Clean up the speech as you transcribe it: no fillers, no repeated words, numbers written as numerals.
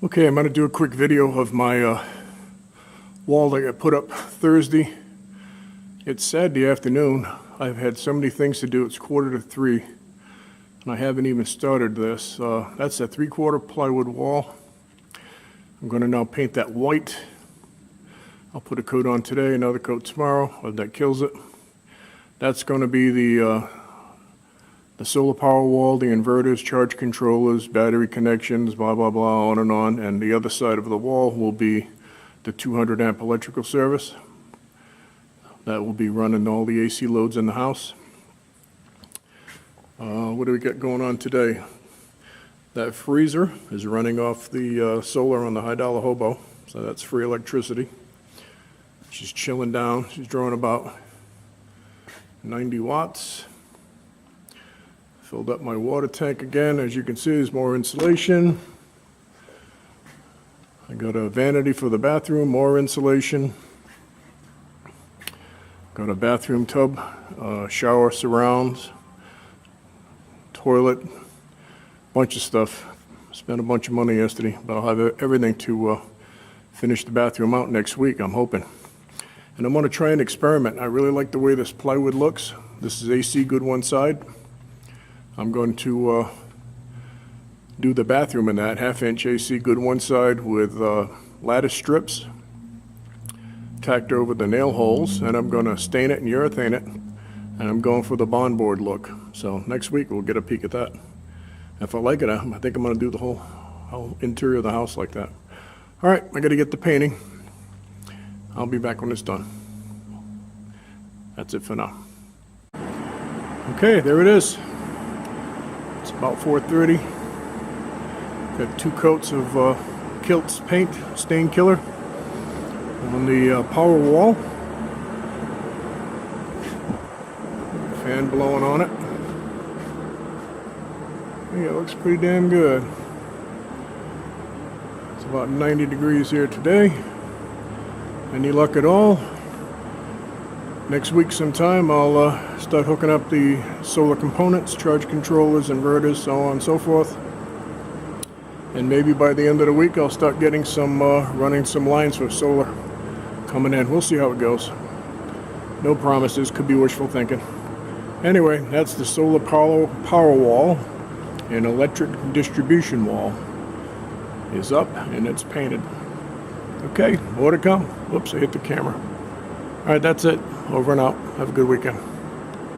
Okay, I'm going to do a quick video of my wall that got put up Thursday. It's Saturday afternoon. I've had so many things to do. It's 2:45, and I haven't even started this. That's a 3/4 plywood wall. I'm going to now paint that white. I'll put a coat on today, another coat tomorrow, if that kills it. That's going to be the solar power wall, the inverters, charge controllers, battery connections, blah, blah, blah, on and on. And the other side of the wall will be the 200 amp electrical service. That will be running all the AC loads in the house. What do we got going on today? That freezer is running off the solar on the High Dollar Hobo, so that's free electricity. She's chilling down. She's drawing about 90 watts. Filled up my water tank again. As you can see, there's more insulation. I got a vanity for the bathroom, more insulation. Got a bathroom tub, shower surrounds, toilet, bunch of stuff. Spent a bunch of money yesterday, but I'll have everything to finish the bathroom out next week, I'm hoping. And I'm going to try an experiment. I really like the way this plywood looks. This is AC good one side. I'm going to do the bathroom in that 1/2-inch AC good one side with lattice strips tacked over the nail holes, and I'm going to stain it and urethane it, and I'm going for the bond board look. So next week we'll get a peek at that. If I like it, I think I'm going to do the whole interior of the house like that. All right, I got to get the painting. I'll be back when it's done. That's it for now. Okay, there it is. It's about 4:30. Got 2 coats of Kilt's paint, stain killer, on the power wall. Fan blowing on it. Yeah, it looks pretty damn good. It's about 90 degrees here today. Any luck at all? Next week sometime I'll start hooking up the solar components, charge controllers, inverters, so on and so forth. And maybe by the end of the week I'll start getting some, running some lines for solar coming in. We'll see how it goes. No promises, could be wishful thinking. Anyway, that's the solar power wall. An electric distribution wall is up and it's painted. Okay, more to come. Whoops, I hit the camera. All right, that's it. Over and out. Have a good weekend.